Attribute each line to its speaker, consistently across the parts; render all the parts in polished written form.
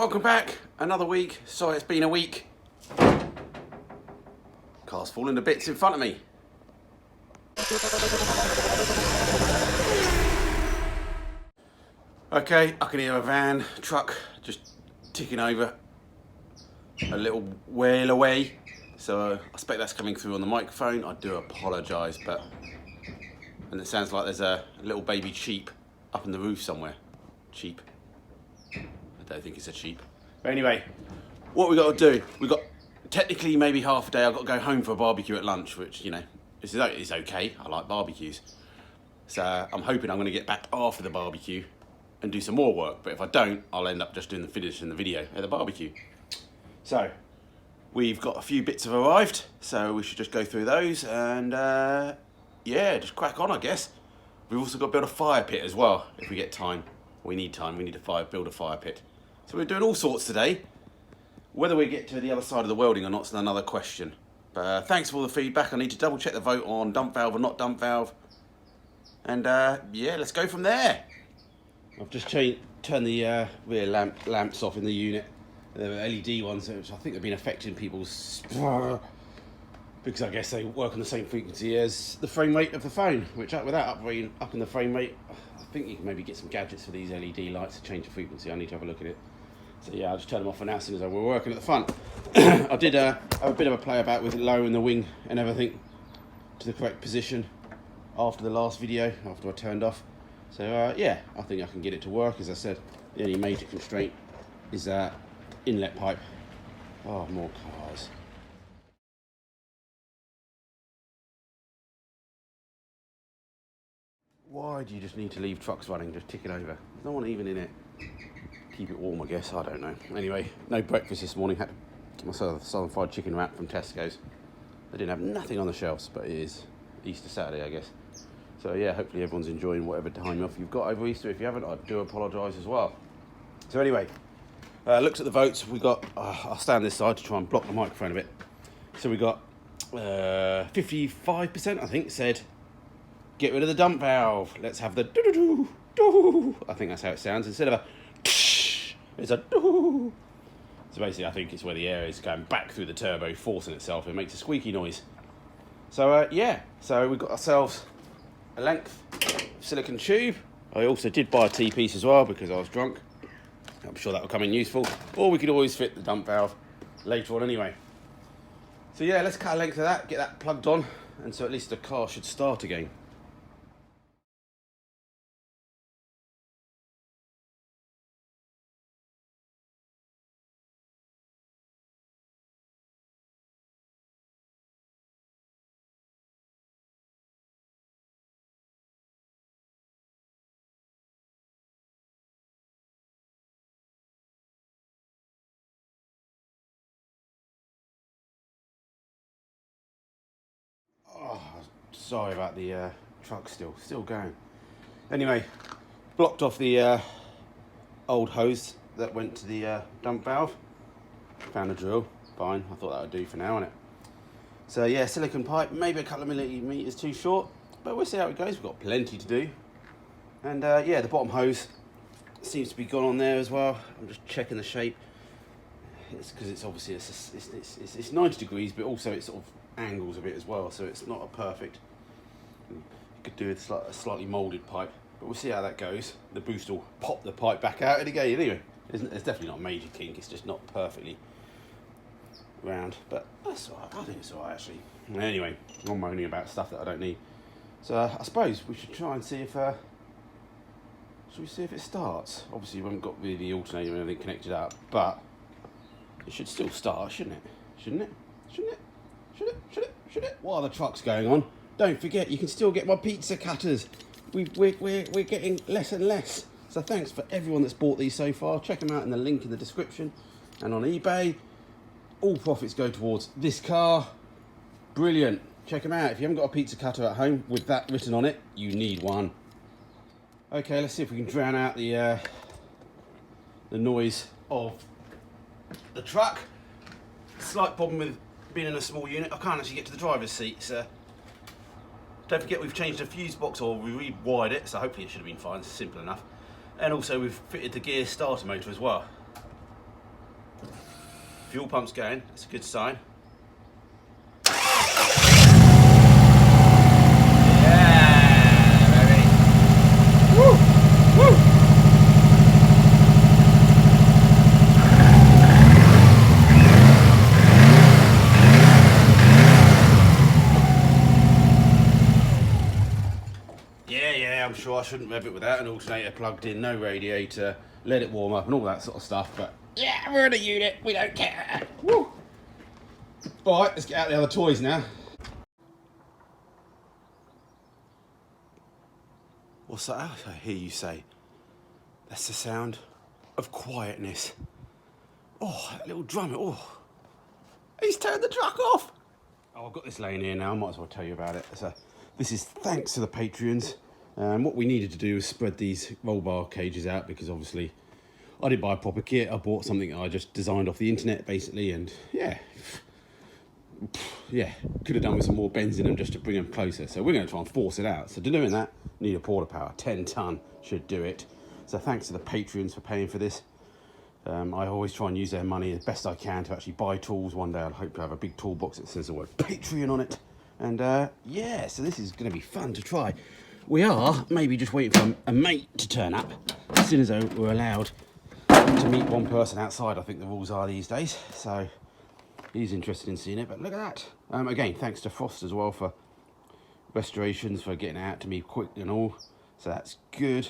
Speaker 1: Welcome back, another week. Sorry it's been a week. Car's falling to bits in front of me. Okay, I can hear a van, truck just ticking over a little whale away. So I expect that's coming through on the microphone. I do apologise, and it sounds like there's a little baby sheep up in the roof somewhere. Sheep. I don't think it's a sheep. But anyway, what we got to do, we got technically maybe half a day. I've got to go home for a barbecue at lunch, which, you know, is okay. I like barbecues. So I'm hoping I'm going to get back after the barbecue and do some more work. But if I don't, I'll end up just doing the finish in the video at the barbecue. So we've got a few bits have arrived, so we should just go through those and yeah, just crack on, I guess. We've also got to build a fire pit as well if we get time. We need time. We need to build a fire pit. So we're doing all sorts today. Whether we get to the other side of the welding or not is another question. But thanks for all the feedback. I need to double check the vote on dump valve or not dump valve. And yeah, let's go from there. I've just turned the rear lamps off in the unit. The LED ones, which I think have been affecting people's... because I guess they work on the same frequency as the frame rate of the phone, which without upping the frame rate, I think you can maybe get some gadgets for these LED lights to change the frequency. I need to have a look at it. So yeah, I'll just turn them off for now as soon as we're working at the front. I did have a bit of a play about with lowering the wing and everything to the correct position after the last video, after I turned off. So yeah, I think I can get it to work. As I said, the only major constraint is that inlet pipe. Oh, more cars. Why do you just need to leave trucks running, just tick it over? There's no one even in it. Keep it warm, I guess, I don't know. Anyway, no breakfast this morning. Had to get myself a southern fried chicken wrap from Tesco's. They didn't have nothing on the shelves, but it is Easter Saturday, I guess. So yeah, hopefully everyone's enjoying whatever time off you've got over Easter. If you haven't, I do apologise as well. So anyway, looked at the votes. We got, I'll stand this side to try and block the microphone a bit. So we got 55%, I think, said, get rid of the dump valve. Let's have the doo-doo-doo-doo. I think that's how it sounds. Instead of a it's a doo. So basically, I think it's where the air is going back through the turbo, forcing itself. It makes a squeaky noise. So yeah, so we've got ourselves a length silicone tube. I also did buy a T-piece as well because I was drunk. I'm sure that will come in useful. Or we could always fit the dump valve later on anyway. So yeah, let's cut a length of that, get that plugged on, and so at least the car should start again. Oh, sorry about the truck still going. Anyway, blocked off the old hose that went to the dump valve. Found a drill, fine. I thought that would do for now, innit? So yeah, silicone pipe, maybe a couple of millimetres too short, but we'll see how it goes. We've got plenty to do. And yeah, the bottom hose seems to be gone on there as well. I'm just checking the shape. It's because it's obviously it's 90 degrees, but also it sort of angles a bit as well, so it's not a perfect. You could do with a slightly moulded pipe, but we'll see how that goes. The boost will pop the pipe back out again. Anyway, it's definitely not a major kink. It's just not perfectly round, but that's all right. I think it's all right actually. Anyway, I'm moaning about stuff that I don't need. So I suppose we should try and see if should we see if it starts? Obviously, we haven't got really the alternator and everything connected up, but it should still start, shouldn't it? Shouldn't it? Shouldn't it? Should it? While the truck's going on, don't forget you can still get my pizza cutters. We're getting less and less. So thanks for everyone that's bought these so far. Check them out in the link in the description and on eBay. All profits go towards this car. Brilliant. Check them out. If you haven't got a pizza cutter at home with that written on it, you need one. Okay, let's see if we can drown out the noise of the truck. Slight problem with being in a small unit, I can't actually get to the driver's seat, so don't forget we've changed the fuse box, or we rewired it, so hopefully it should have been fine. It's simple enough. And also we've fitted the gear starter motor as well. fuel pump's going, that's a good sign. Yeah, baby. Woo! Woo! Yeah, I'm sure I shouldn't rev it without an alternator plugged in, no radiator, let it warm up and all that sort of stuff, but yeah, we're in a unit, we don't care. Woo! Alright, let's get out the other toys now. What's that? I hear you say. That's the sound of quietness. Oh, that little drum, oh. He's turned the truck off. Oh, I've got this laying here now, I might as well tell you about it. So, this is thanks to the Patreons. What we needed to do was spread these roll bar cages out because obviously I didn't buy a proper kit. I bought something I just designed off the internet basically, and yeah, could have done with some more bends in them just to bring them closer. So we're going to try and force it out. So to doing that, need a Porta power, 10 ton should do it. So thanks to the Patreons for paying for this. I always try and use their money as best I can to actually buy tools. One day I'd hope to have a big toolbox that says the word Patreon on it. And yeah, so this is going to be fun to try. We are maybe just waiting for a mate to turn up. As soon as we're allowed to meet one person outside, I think the rules are these days. So he's interested in seeing it, but look at that. Again, thanks to Frost as well for restorations, for getting it out to me quick and all. So that's good.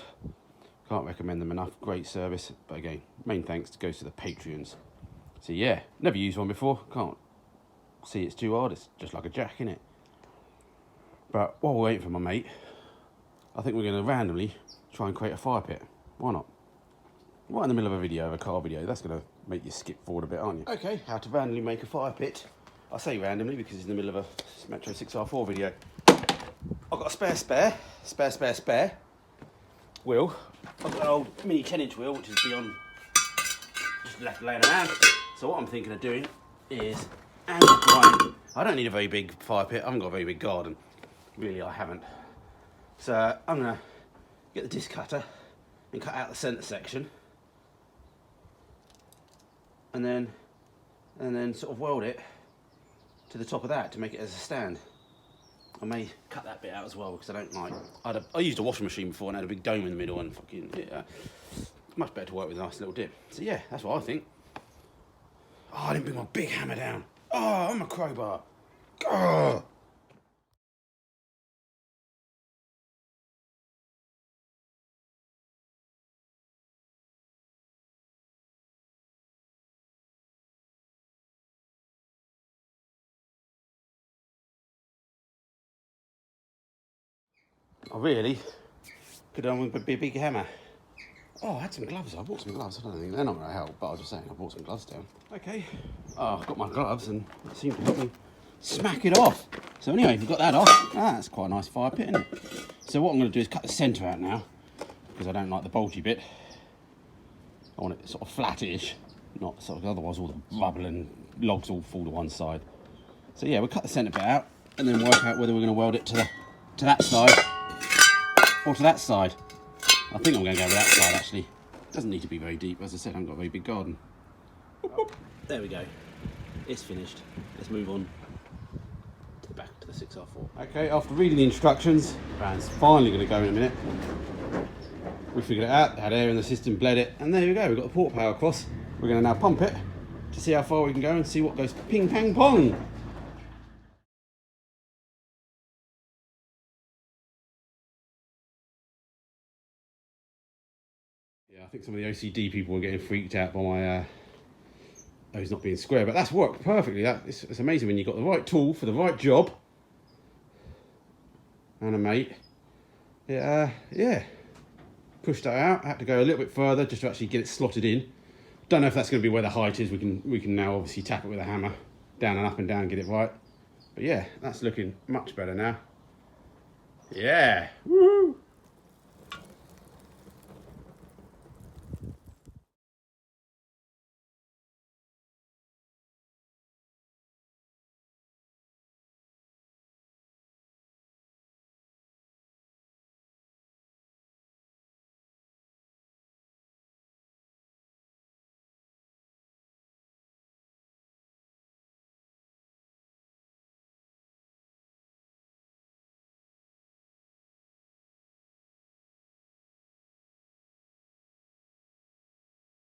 Speaker 1: Can't recommend them enough. Great service. But again, main thanks goes to the Patreons. So yeah, never used one before. Can't see it's too hard. It's just like a jack, innit? But while we're waiting for my mate, I think we're going to randomly try and create a fire pit. Why not? Right in the middle of a video, of a car video. That's going to make you skip forward a bit, aren't you? Okay, how to randomly make a fire pit. I say randomly because it's in the middle of a Metro 6R4 video. I've got a spare wheel. I've got an old mini 10-inch wheel, which is beyond, just left laying around. So what I'm thinking of doing is angle grind. I don't need a very big fire pit. I haven't got a very big garden. Really, I haven't. So I'm going to get the disc cutter and cut out the centre section. And then sort of weld it to the top of that to make it as a stand. I may cut that bit out as well because I don't like. I used a washing machine before and had a big dome in the middle and fucking much better to work with a nice little dip. So yeah, that's what I think. Oh, I didn't bring my big hammer down. Oh, I'm a crowbar. Oh. I really could have done with a big hammer. Oh, I had some gloves. I bought some gloves. I don't think they're not going to help, but I was just saying I bought some gloves down. Okay. Oh, I've got my gloves and it seemed to help me smack it off. So anyway, we've got that off. That's quite a nice fire pit, isn't it? So what I'm going to do is cut the centre out now because I don't like the bulgy bit. I want it sort of flattish, not sort of, otherwise all the rubble and logs all fall to one side. So yeah, we'll cut the centre bit out and then work out whether we're going to weld it to that side or to that side. I think I'm going to go with that side actually. It doesn't need to be very deep. As I said, I haven't got a very big garden. Boop, boop. There we go. It's finished. Let's move on to the back to the 6R4. Okay, after reading the instructions, van's finally going to go in a minute. We figured it out, had air in the system, bled it, and there we go. We've got the Porta power across. We're going to now pump it to see how far we can go and see what goes ping pang pong. Yeah, I think some of the OCD people were getting freaked out by my hose not being square, but that's worked perfectly. It's amazing when you've got the right tool for the right job and a mate. Yeah, pushed that out. Had to go a little bit further just to actually get it slotted in. Don't know if that's going to be where the height is. We can now obviously tap it with a hammer down and up and down, get it right. But yeah, that's looking much better now. Yeah. Woo!